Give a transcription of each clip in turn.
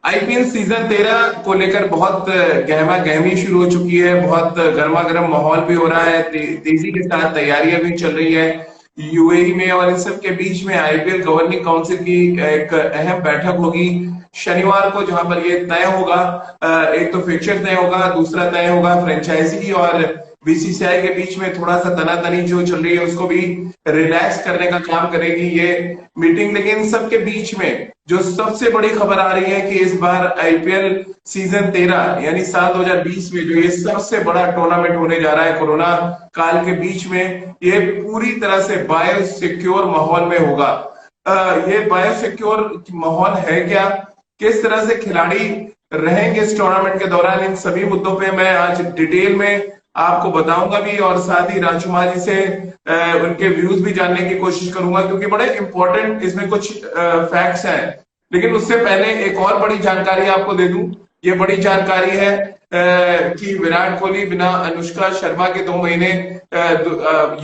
IPL season 13 को लेकर बहुत गहमा गहमी शुरू हो चुकी है। बहुत गर्मा गर्म माहौल भी हो रहा है। तेजी के साथ तैयारियां भी चल रही है यूएई में। और इन सब के बीच में आईपीएल गवर्निंग काउंसिल की एक अहम बैठक होगी शनिवार को, जहां पर ये तय होगा। एक तो फिक्चर तय होगा, दूसरा तय होगा फ्रेंचाइजी और बीसीसीआई के बीच में थोड़ा सा तनातनी जो चल रही है उसको भी रिलैक्स करने का काम करेगी ये मीटिंग। लेकिन इन सबके बीच में जो सबसे बड़ी खबर आ रही है कि इस बार आईपीएल सीजन 13 यानी साल 2020 में जो ये सबसे बड़ा टूर्नामेंट होने जा रहा है कोरोना काल के बीच में, ये पूरी तरह से बायो सिक्योर माहौल में होगा। ये बायो सिक्योर माहौल है क्या, किस तरह से खिलाड़ी रहेंगे इस टूर्नामेंट के दौरान, इन सभी मुद्दों पे मैं आज डिटेल में आपको बताऊंगा भी। और साथ ही राजकुमार जी से उनके व्यूज भी जानने की कोशिश करूंगा, क्योंकि बड़े इंपॉर्टेंट इसमें कुछ फैक्ट्स हैं। लेकिन उससे पहले एक और बड़ी जानकारी आपको दे दूं। ये बड़ी जानकारी है कि विराट कोहली बिना अनुष्का शर्मा के 2 महीने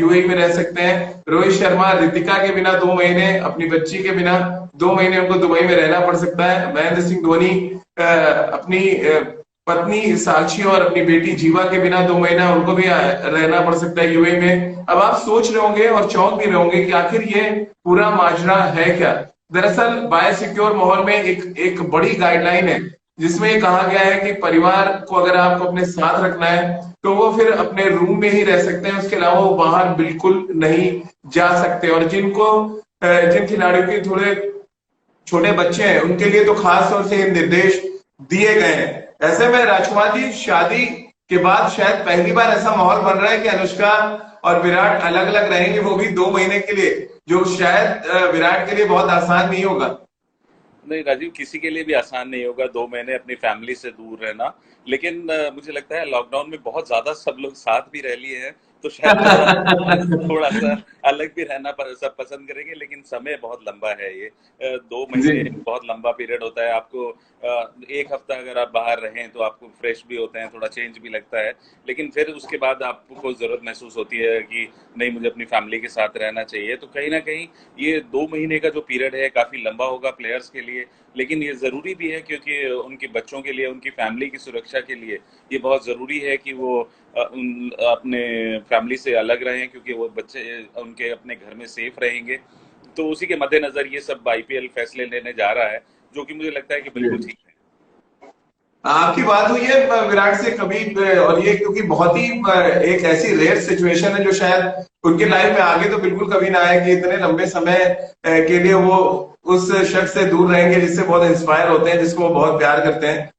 यूएई में रह सकते हैं। रोहित शर्मा रितिका के बिना 2 महीने, अपनी बच्ची के बिना 2 महीने उनको दुबई में रहना पड़ सकता है। महेंद्र सिंह धोनी अपनी पत्नी साक्षी और अपनी बेटी जीवा के बिना 2 महीना उनको भी रहना पड़ सकता है यूएई में। अब आप सोच रहे होंगे और चौंक भी रहे होंगे कि आखिर ये पूरा माजरा है क्या। दरअसल बायोसिक्योर माहौल में एक बड़ी गाइडलाइन है, जिसमें ये कहा गया है कि परिवार को अगर आपको अपने साथ रखना है तो वो फिर अपने रूम में ही रह सकते हैं, उसके अलावा वो बाहर बिल्कुल नहीं जा सकते। और जिन खिलाड़ियों के थोड़े छोटे बच्चे हैं उनके लिए तो खास तौर से ये निर्देश दिए गए हैं। ऐसे में राजकुमार जी, शादी के बाद शायद पहली बार ऐसा माहौल बन रहा है कि अनुष्का और विराट अलग अलग रहेंगे, वो भी 2 महीने के लिए, जो शायद विराट के लिए बहुत आसान नहीं होगा। नहीं राजीव, किसी के लिए भी आसान नहीं होगा 2 महीने अपनी फैमिली से दूर रहना। लेकिन मुझे लगता है लॉकडाउन में बहुत ज्यादा सब लोग साथ भी रह लिए हैं, तो शायद थोड़ा सा अलग भी रहना सब पसंद करेंगे। लेकिन समय बहुत लंबा है ये। 2 महीने जी। बहुत लंबा पीरियड होता है। आपको एक हफ्ता अगर आप बाहर रहें तो आपको फ्रेश भी होते हैं, थोड़ा चेंज भी लगता है। लेकिन फिर उसके बाद आपको जरूरत महसूस होती है कि नहीं, मुझे अपनी फैमिली के साथ रहना चाहिए। तो कहीं ना कहीं ये 2 महीने का जो पीरियड है काफी लंबा होगा प्लेयर्स के लिए। लेकिन ये जरूरी भी है, क्योंकि उनके बच्चों के लिए, उनकी फैमिली की सुरक्षा के लिए ये बहुत जरूरी है कि वो अपने फैमिली से अलग रहें, क्योंकि वो बच्चे उनके अपने घर में सेफ रहेंगे। तो उसी के मद्देनजर ये सब आईपीएल फैसले लेने जा रहा है, जो कि मुझे लगता है कि बिल्कुल ठीक है। आपकी बात हुई है विराट से कभी, और ये क्योंकि बहुत ही एक ऐसी रेयर सिचुएशन है जो शायद उनके लाइफ में आगे तो बिल्कुल कभी ना आए कि इतने लंबे समय के लिए वो उस शख्स से दूर रहेंगे जिससे बहुत इंस्पायर होते हैं, जिसको वो बहुत प्यार करते हैं।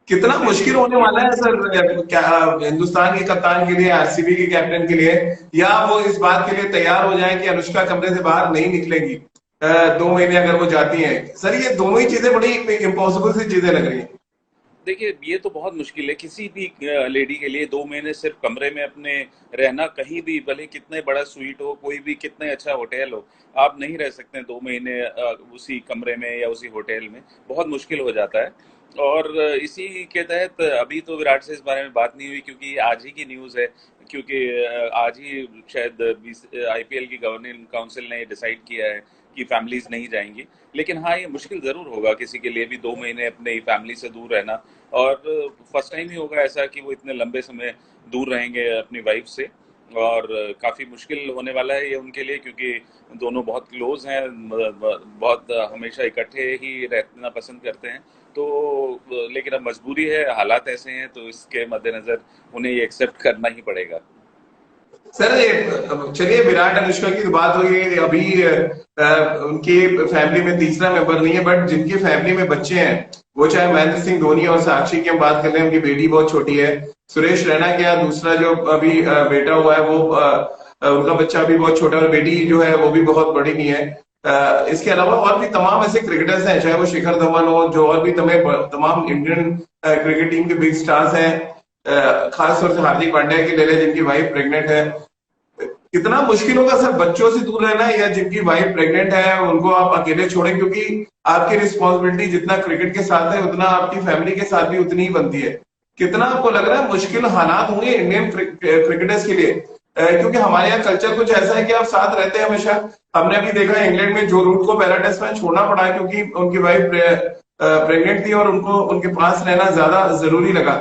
कितना मुश्किल होने वाला है सर, क्या हिंदुस्तान के कप्तान के लिए, आरसीबी के कैप्टन के लिए, या वो इस बात के लिए तैयार हो जाए कि अनुष्का कमरे से बाहर नहीं निकलेगी 2 महीने अगर वो जाती है। सर ये दोनों ही चीजें बड़ी इम्पॉसिबल सी चीजें लग रही है। देखिए, ये तो बहुत मुश्किल है किसी भी लेडी के लिए 2 महीने सिर्फ कमरे में अपने रहना। कहीं भी भले कितने बड़ा स्वीट हो, कोई भी कितने अच्छा होटल हो, आप नहीं रह सकते 2 महीने उसी कमरे में या उसी होटल में। बहुत मुश्किल हो जाता है। और इसी के तहत अभी तो विराट से इस बारे में बात नहीं हुई, क्योंकि आज ही की न्यूज़ है। क्योंकि आज ही शायद आईपीएल की गवर्निंग काउंसिल ने डिसाइड किया है कि फैमिलीज नहीं जाएंगी। लेकिन हाँ, ये मुश्किल जरूर होगा किसी के लिए भी 2 महीने अपने फैमिली से दूर रहना। और फर्स्ट टाइम ही होगा ऐसा कि वो इतने लंबे समय दूर रहेंगे अपनी वाइफ से। और काफी मुश्किल होने वाला है ये उनके लिए, क्योंकि दोनों बहुत क्लोज हैं, बहुत हमेशा इकट्ठे ही रहना पसंद करते हैं। तो लेकिन अब मजबूरी है, हालात ऐसे हैं, तो इसके मद्देनजर उन्हें ये एक्सेप्ट करना ही पड़ेगा। सर ये चलिए, विराट अनुष्का की तो बात हो गई। अभी उनकी फैमिली में तीसरा मेंबर नहीं है, बट जिनकी फैमिली में बच्चे हैं, वो चाहे महेंद्र सिंह धोनी और साक्षी की हम बात कर रहे हैं, उनकी बेटी बहुत छोटी है। सुरेश रैना क्या दूसरा जो अभी बेटा हुआ है, वो उनका बच्चा भी बहुत छोटा है, और बेटी जो है वो भी बहुत बड़ी नहीं है। इसके अलावा और भी तमाम ऐसे क्रिकेटर्स हैं, चाहे वो शिखर धवन हो, जो और भी तमाम इंडियन क्रिकेट टीम के बिग स्टार्स हैं। खास तौर से हार्दिक पांड्या की ले लें, जिनकी वाइफ प्रेग्नेंट है। कितना मुश्किल होगा सर बच्चों से दूर रहना, या जिनकी वाइफ प्रेग्नेंट है उनको आप अकेले छोड़ें, क्योंकि आपकी रिस्पॉन्सिबिलिटी जितना क्रिकेट के साथ है उतना आपकी फैमिली के साथ भी उतनी ही बनती है। कितना आपको लग रहा है मुश्किल हालात होंगे इंडियन क्रिकेटर्स के लिए, क्योंकि हमारे यहाँ कल्चर कुछ ऐसा है कि आप साथ रहते हैं हमेशा। हमने अभी देखा इंग्लैंड में जो रूट को पहला टेस्ट मैच छोड़ना पड़ा है, क्योंकि उनकी वाइफ प्रेग्नेंट थी और उनको उनके पास रहना ज्यादा जरूरी लगा।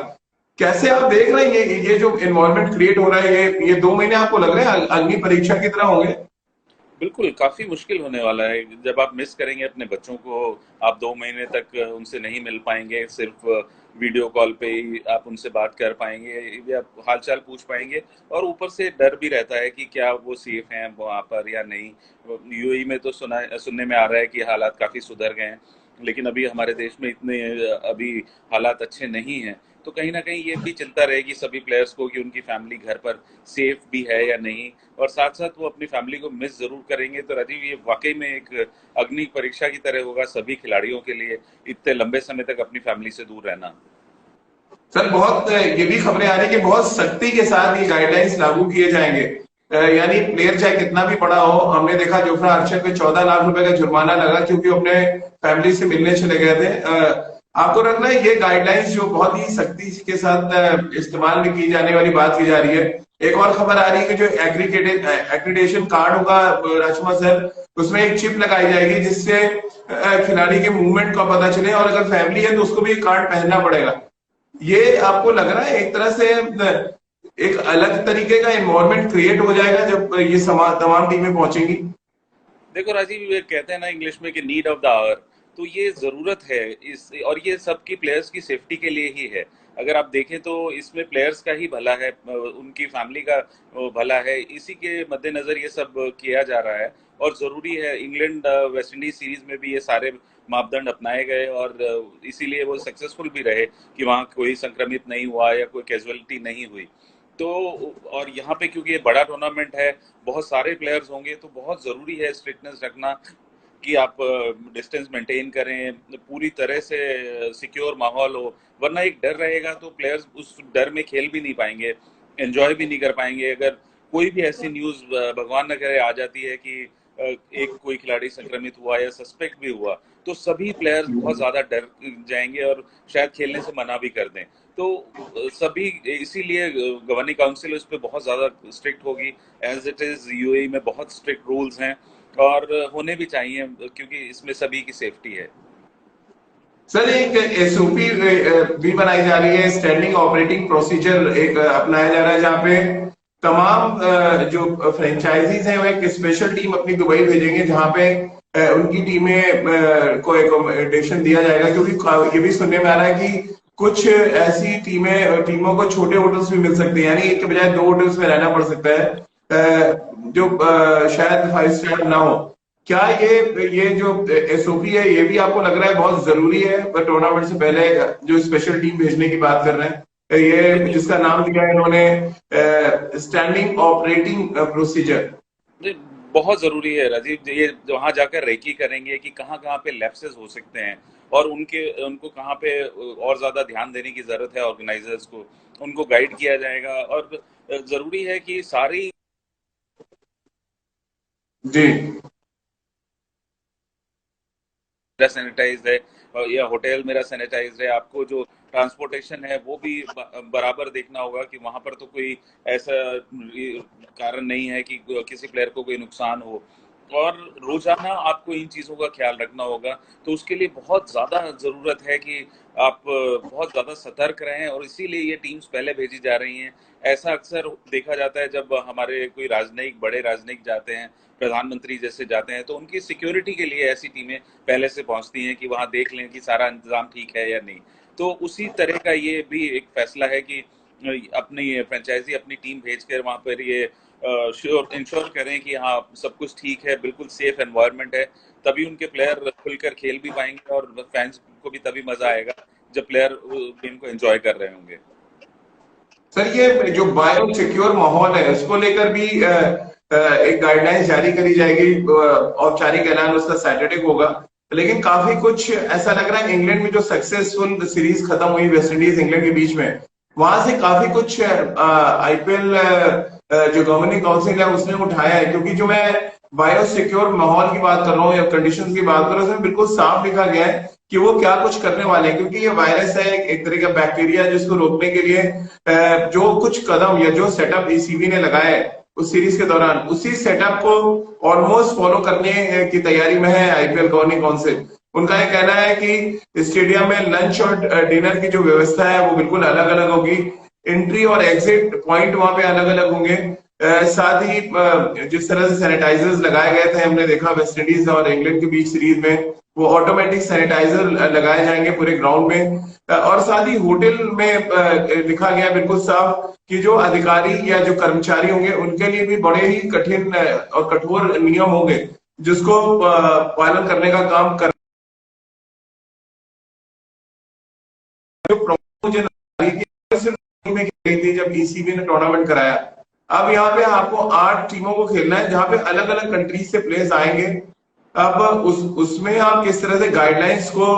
कैसे आप देख रहे हैं ये जो एनवायरनमेंट क्रिएट हो रहा है, ये 2 महीने आपको लग रहे हैं अग्नि परीक्षा की तरह होंगे? बिल्कुल, काफ़ी मुश्किल होने वाला है। जब आप मिस करेंगे अपने बच्चों को, आप 2 महीने तक उनसे नहीं मिल पाएँगे, सिर्फ़ वीडियो कॉल पे ही आप उनसे बात कर पाएँगे या हाल-चाल पूछ पाएँगे, और ऊपर से डर भी रहता है कि क्या वो सेफ़ हैं वहाँ पर या नहीं। यूएई में तो सुनने में आ रहा है कि हालात काफ़ी सुधर गए हैं, लेकिन अभी हमारे देश में इतने अभी हालात अच्छे नहीं हैं। तो कहीं न कहीं ये भी चिंता रहेगी सभी प्लेयर्स को कि उनकी फैमिली घर पर सेफ़ भी है या नहीं, और साथ-साथ वो अपनी फैमिली को मिस ज़रूर करेंगे। तो राजीव, ये वाक़ई में एक अग्नि परीक्षा की तरह होगा सभी खिलाड़ियों के लिए, इतने लंबे समय तक अपनी फैमिली से दूर रहना। सर बहुत ये भी खबरें आ रही है कि बहुत सख्ती के साथ ये गाइडलाइंस लागू किए जाएंगे। यानी प्लेयर चाहे कितना भी बड़ा हो, हमने देखा जोफ्रा आर्चर पे 14 लाख रुपए का जुर्माना लगा क्योंकि वो अपने फैमिली से मिलने चले गए थे। आपको लग रहा है ये गाइडलाइंस जो बहुत ही सख्ती के साथ इस्तेमाल में की जाने वाली बात की जा रही है? एक और खबर आ रही है कि जो एक्रीडेशन कार्ड होगा राजकुमार सर, उसमें एक चिप लगाई जाएगी जिससे खिलाड़ी के मूवमेंट का पता चले, और अगर फैमिली है तो उसको भी कार्ड पहनना पड़ेगा। ये आपको लग रहा है एक तरह से एक अलग तरीके का एनवायरनमेंट क्रिएट हो जाएगा जब ये तमाम टीमें पहुंचेंगी? देखो राजीव, ये कहते हैं ना इंग्लिश में कि नीड ऑफ द आवर, तो ये जरूरत है इस, और ये सबकी प्लेयर्स की सेफ्टी के लिए ही है। अगर आप देखें तो इसमें प्लेयर्स का ही भला है, उनकी फैमिली का भला है, इसी के मद्देनजर ये सब किया जा रहा है। और जरूरी है, इंग्लैंड वेस्ट इंडीज सीरीज में भी ये सारे मापदंड अपनाए गए, और इसीलिए वो सक्सेसफुल भी रहे कि वहाँ कोई संक्रमित नहीं हुआ या कोई कैजुअलिटी नहीं हुई। तो और यहाँ पे क्योंकि ये बड़ा टूर्नामेंट है, बहुत सारे प्लेयर्स होंगे, तो बहुत ज़रूरी है स्ट्रिक्टनेस रखना कि आप डिस्टेंस मेंटेन करें, पूरी तरह से सिक्योर माहौल हो। वरना एक डर रहेगा तो प्लेयर्स उस डर में खेल भी नहीं पाएंगे, एंजॉय भी नहीं कर पाएंगे। अगर कोई भी ऐसी न्यूज़ भगवान न करे आ जाती है कि एक कोई खिलाड़ी संक्रमित हुआ या सस्पेक्ट भी हुआ, तो सभी प्लेयर्स बहुत ज़्यादा डर जाएंगे और शायद खेलने से मना भी कर दें। तो सभी, इसीलिए गवर्निंग काउंसिल उस पर बहुत ज़्यादा स्ट्रिक्ट होगी। एज इट इज़ यूएई में बहुत स्ट्रिक्ट रूल्स हैं, और होने भी चाहिए क्योंकि इसमें सभी की सेफ्टी है। सर एक एसओपी भी बनाई जा रही है, स्टैंडिंग ऑपरेटिंग प्रोसीजर एक अपनाया जा रहा है जहाँ पे तमाम जो फ्रेंचाइजीज हैं वो एक स्पेशल टीम अपनी दुबई भेजेंगे जहाँ पे उनकी टीमें को एकोमोडेशन दिया जाएगा, क्योंकि ये भी सुनने में आ रहा है कि कुछ ऐसी टीमों को छोटे होटल्स भी मिल सकते हैं, यानी एक के बजाय 2 होटल्स में रहना पड़ सकता है जो शायद 5 स्टार ना हो। क्या ये जो एसओपी है ये भी आपको लग रहा है बहुत जरूरी है टूर्नामेंट से पहले, जो स्पेशल टीम भेजने की बात कर रहे हैं, ये बिल्कुल, जिसका नाम दिया है इन्होंने स्टैंडिंग ऑपरेटिंग प्रोसीजर? ये बहुत जरूरी है राजीव। ये वहां जाकर रेकी करेंगे कि कहाँ कहाँ पे लैप्सेस हो सकते हैं, और उनको कहाँ पे और ज्यादा ध्यान देने की जरूरत है, ऑर्गेनाइजर्स को उनको गाइड किया जाएगा। और जरूरी है कि सारी जी। मेरा सैनिटाइज है या होटल मेरा सैनिटाइज है। आपको जो ट्रांसपोर्टेशन है वो भी बराबर देखना होगा कि वहां पर तो कोई ऐसा कारण नहीं है कि किसी प्लेयर को कोई नुकसान हो। और रोजाना आपको इन चीजों का ख्याल रखना होगा। तो उसके लिए बहुत ज्यादा जरूरत है कि आप बहुत ज्यादा सतर्क रहें, और इसीलिए ये टीम्स पहले भेजी जा रही हैं। ऐसा अक्सर देखा जाता है जब हमारे कोई बड़े राजनयिक जाते हैं, प्रधानमंत्री जैसे जाते हैं, तो उनकी सिक्योरिटी के लिए ऐसी टीमें पहले से पहुंचती हैं कि वहां देख लें कि सारा इंतजाम ठीक है या नहीं। तो उसी तरह का ये भी एक फैसला है कि अपनी फ्रेंचाइजी अपनी टीम भेजकर वहां पर ये इंश्योर करें कि हाँ सब कुछ ठीक है, बिल्कुल सेफ एनवायरनमेंट है। तभी उनके प्लेयर खुलकर खेल भी पाएंगे, और फैंस को भी तभी मजा आएगा जब प्लेयर गेम को एंजॉय कर रहे होंगे। सर ये जो बायो सिक्योर माहौल है उसको लेकर भी एक गाइडलाइंस जारी करी जाएगी, औपचारिक ऐलान उसका सैटरडे को होगा। लेकिन काफी कुछ ऐसा लग रहा है इंग्लैंड में जो सक्सेसफुल सीरीज खत्म हुई वेस्ट इंडीज इंग्लैंड के बीच में, वहां से काफी कुछ आईपीएल जो गवर्निंग काउंसिल है उसने उठाया है, क्योंकि जो मैं बायो सिक्योर माहौल की बात कर रहा हूँ या कंडीशंस की बात कर रहा हूँ उसमें बिल्कुल साफ लिखा गया है कि वो क्या कुछ करने वाले हैं। क्योंकि ये वायरस है एक तरह का बैक्टीरिया जिसको रोकने के लिए जो कुछ कदम या जो सेटअप ईसीबी ने लगाया है उस सीरीज के दौरान, उसी सेटअप को ऑलमोस्ट फॉलो करने की तैयारी में है आईपीएल गवर्निंग काउंसिल। उनका ये कहना है कि स्टेडियम में लंच और डिनर की जो व्यवस्था है वो बिल्कुल अलग अलग होगी। एंट्री और एग्जिट पॉइंट वहां पे अलग अलग होंगे। साथ ही जिस तरह से सैनिटाइजर्स लगाए गए थे, हमने देखा वेस्ट इंडीज और इंग्लैंड के बीच सीरीज में, वो ऑटोमेटिक सैनिटाइजर लगाए जाएंगे पूरे ग्राउंड में। और साथ ही होटल में लिखा गया बिल्कुल साफ कि जो अधिकारी या जो कर्मचारी होंगे उनके लिए भी बड़े ही कठिन और कठोर नियम होंगे जिसको पालन करने का काम कर। जो प्रॉब्लम मुझे लगी कि सिर्फ में गई थी जब ईसीबी ने टूर्नामेंट कराया। अब यहाँ पे आपको 8 टीमों को खेलना है जहां पे अलग अलग कंट्रीज से प्लेयर्स आएंगे। अब उसमें आप किस तरह से गाइडलाइंस को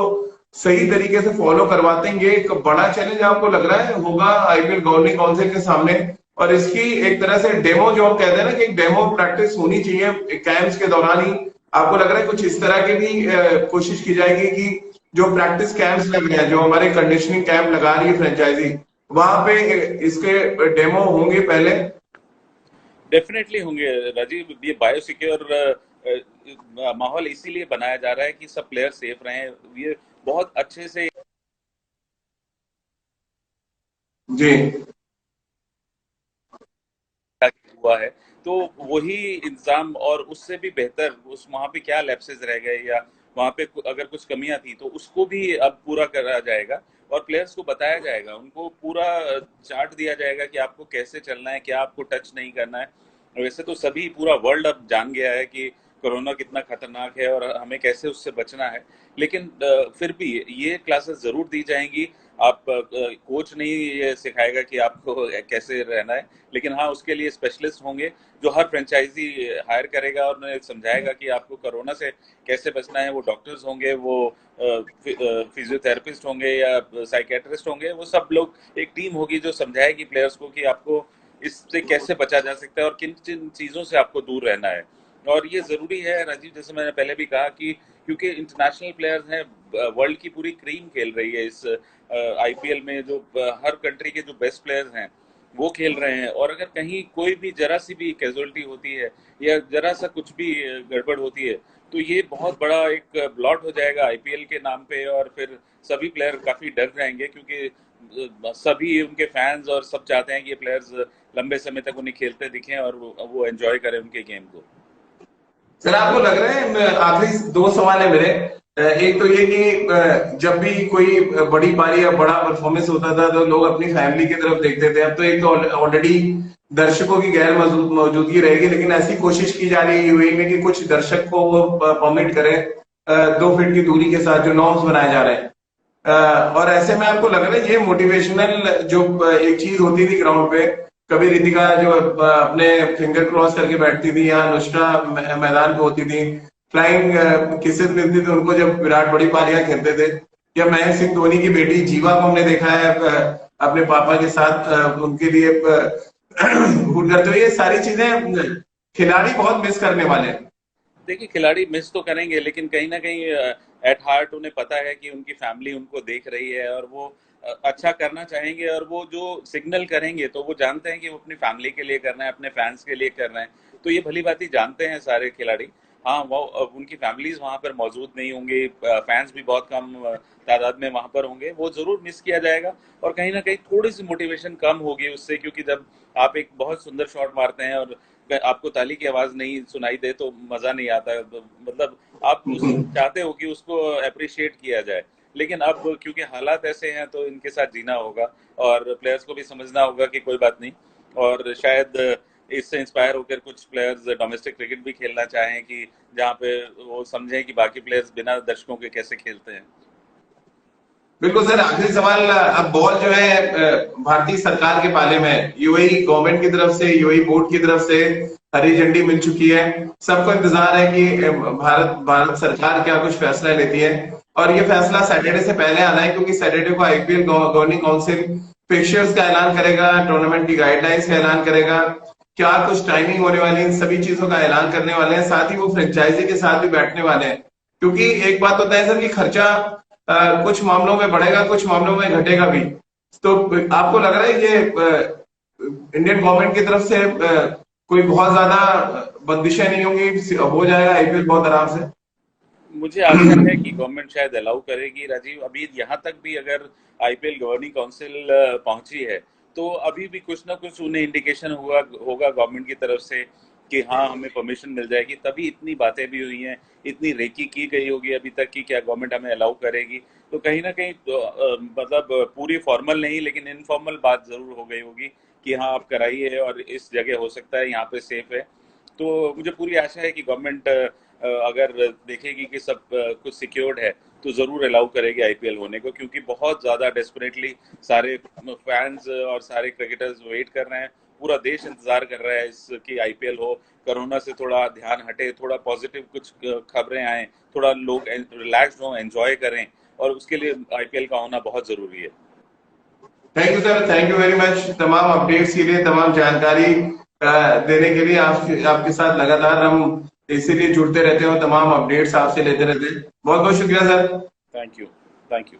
सही तरीके से फॉलो करवाते हैं, ये एक बड़ा चैलेंज आपको लग रहा है होगा आईपीएल गवर्निंग काउंसिल के सामने। और इसकी एक तरह से डेमो, जो हम कहते हैं ना कि एक डेमो प्रैक्टिस होनी चाहिए कैंप्स के दौरान ही, आपको लग रहा है कुछ इस तरह की भी कोशिश की जाएगी कि जो प्रैक्टिस कैंप्स लग रहे हैं, जो हमारे कंडीशनिंग कैंप लगा रही है फ्रेंचाइजी, वहां पे इसके डेमो होंगे पहले? डेफिनेटली होंगे राजीव। ये बायोसिक्योर माहौल इसीलिए बनाया जा रहा है कि सब प्लेयर सेफ रहें। ये बहुत अच्छे से जी। हुआ है, तो वही इंतजाम और उससे भी बेहतर उस वहां पे क्या लैप्सेस रह गए या वहां पे अगर कुछ कमियां थी तो उसको भी अब पूरा करा जाएगा और प्लेयर्स को बताया जाएगा, उनको पूरा चार्ट दिया जाएगा कि आपको कैसे चलना है, क्या आपको टच नहीं करना है। वैसे तो सभी पूरा वर्ल्ड अब जान गया है कि कोरोना कितना खतरनाक है और हमें कैसे उससे बचना है, लेकिन फिर भी ये क्लासेस जरूर दी जाएंगी। आप कोच नहीं ये सिखाएगा कि आपको कैसे रहना है, लेकिन हाँ उसके लिए स्पेशलिस्ट होंगे जो हर फ्रेंचाइजी हायर करेगा और उन्हें समझाएगा कि आपको कोरोना से कैसे बचना है। वो डॉक्टर्स होंगे, वो फिजियोथेरेपिस्ट होंगे या साइकेट्रिस्ट होंगे, वो सब लोग एक टीम होगी जो समझाएगी प्लेयर्स को कि आपको इससे कैसे बचा जा सकता है और किन किन चीजों से आपको दूर रहना है। और ये जरूरी है राजीव, जैसे मैंने पहले भी कहा कि क्योंकि इंटरनेशनल प्लेयर्स हैं, वर्ल्ड की पूरी क्रीम खेल रही है इस आईपीएल में, जो हर कंट्री के जो बेस्ट प्लेयर्स हैं वो खेल रहे हैं। और अगर कहीं कोई भी जरा सी भी कैजुअलिटी होती है या जरा सा कुछ भी गड़बड़ होती है तो ये बहुत बड़ा एक ब्लॉट हो जाएगा आईपीएल के नाम पे, और फिर सभी प्लेयर काफी डर जाएंगे क्योंकि सभी उनके फैंस और सब चाहते हैं कि ये प्लेयर्स लंबे समय तक उन्हें खेलते दिखें और वो एंजॉय करें उनके गेम को। सर आपको लग रहा है, आखिरी 2 सवाल है मेरे। एक तो ये कि जब भी कोई बड़ी पारी या बड़ा परफॉर्मेंस होता था तो लोग अपनी फैमिली की तरफ देखते थे। अब तो एक तो ऑलरेडी दर्शकों की गैर मौजूदगी रहेगी, लेकिन ऐसी कोशिश की जा रही है यूएई में कि कुछ दर्शक को वो परमिट करें 2 फीट की दूरी के साथ, जो नॉर्म्स बनाए जा रहे हैं। और ऐसे में आपको लग रहा है ये मोटिवेशनल जो एक चीज होती थी ग्राउंड पे, कभी रितिका जो अपने फिंगर क्रॉस करके बैठती थी, या अनुष्का मैदान पे होती थी, फ्लाइंग किसेस मिलती थी उनको जब विराट बड़ी पारियां खेलते थे, या महेंद्र सिंह धोनी की बेटी जीवा को हमने देखा है अपने पापा के साथ उनके लिए हुट करते हुए। ये सारी चीजें खिलाड़ी बहुत मिस करने वाले हैं। देखिए खिलाड़ी मिस तो करेंगे, लेकिन कहीं ना कहीं एट हार्ट उन्हें पता है कि उनकी फैमिली उनको देख रही है और वो अच्छा करना चाहेंगे, और वो जो सिग्नल करेंगे तो वो जानते हैं कि वो अपनी फैमिली के लिए करना है, अपने फैंस के लिए कर रहे हैं। तो ये भली बात ही जानते हैं सारे खिलाड़ी। हाँ वो उनकी फैमिलीज वहां पर मौजूद नहीं होंगी, फैंस भी बहुत कम तादाद में वहां पर होंगे, वो जरूर मिस किया जाएगा। और कहीं ना कहीं थोड़ी सी मोटिवेशन कम होगी उससे, क्योंकि जब आप एक बहुत सुंदर शॉट मारते हैं और आपको ताली की आवाज नहीं सुनाई दे तो मजा नहीं आता। मतलब आप चाहते हो कि उसको अप्रिशिएट किया जाए, लेकिन अब क्योंकि हालात ऐसे हैं तो इनके साथ जीना होगा और प्लेयर्स को भी समझना होगा कि कोई बात नहीं। और शायद इससे इंस्पायर होकर कुछ प्लेयर्स डोमेस्टिक क्रिकेट भी खेलना चाहें कि जहाँ पे वो समझें कि बाकी प्लेयर्स बिना दर्शकों के कैसे खेलते हैं। बिल्कुल सर, आखिरी सवाल। अब बॉल जो है भारतीय सरकार के पाले में है, यूएई गवर्नमेंट की तरफ से, यूएई बोर्ड की तरफ से हरी झंडी मिल चुकी है। सबको इंतजार है कि भारत सरकार क्या कुछ फैसला लेती है, और ये फैसला सैटरडे से पहले आना है, क्योंकि सैटरडे को आईपीएल गवर्निंग काउंसिल फिक्चर्स का ऐलान करेगा, टूर्नामेंट की गाइडलाइंस का ऐलान करेगा, क्या कुछ टाइमिंग होने वाली है, इन सभी चीजों का ऐलान करने वाले हैं। साथ ही वो फ्रेंचाइजी के साथ भी बैठने वाले हैं, क्योंकि एक बात होता है सर कि खर्चा कुछ मामलों में बढ़ेगा, कुछ मामलों में घटेगा भी। तो आपको लग रहा है ये इंडियन गवर्नमेंट की तरफ से कोई बहुत ज्यादा बंदिशें नहीं होंगी, हो जाएगा आईपीएल बहुत आराम से? मुझे आशा है कि गवर्नमेंट शायद अलाउ करेगी राजीव। अभी यहाँ तक भी अगर आईपीएल गवर्निंग काउंसिल पहुंची है, तो अभी भी कुछ ना कुछ उन्हें इंडिकेशन हुआ होगा गवर्नमेंट की तरफ से कि हाँ हमें परमिशन मिल जाएगी, तभी इतनी बातें भी हुई हैं, इतनी रेकी की गई होगी अभी तक कि क्या गवर्नमेंट हमें अलाउ करेगी। तो कहीं ना कहीं तो, मतलब पूरी फॉर्मल नहीं लेकिन इनफॉर्मल बात जरूर हो गई होगी कि हाँ आप कराइए और इस जगह हो सकता है, यहाँ पे सेफ है। तो मुझे पूरी आशा है कि गवर्नमेंट अगर देखेगी कि सब कुछ सिक्योर्ड है, तो जरूर अलाउ करेगी आईपीएल होने को, क्योंकि बहुत ज्यादा डेस्परेटली सारे फैंस और सारे क्रिकेटर्स वेट कर रहे हैं। पूरा देश इंतजार कर रहा है इसकी आईपीएल हो, कोरोना से थोड़ा ध्यान हटे, थोड़ा पॉजिटिव कुछ खबरें आए, थोड़ा लोग रिलैक्स हो, एंजॉय करें, और उसके लिए आईपीएल का होना बहुत जरूरी है। Thank you sir, thank you very much तमाम अपडेट्स के लिए, तमाम जानकारी देने के लिए। आपके साथ लगातार हम इसीलिए जुड़ते रहते हैं और तमाम अपडेट्स आपसे लेते रहते हैं। बहुत बहुत शुक्रिया sir. Thank you. Thank you.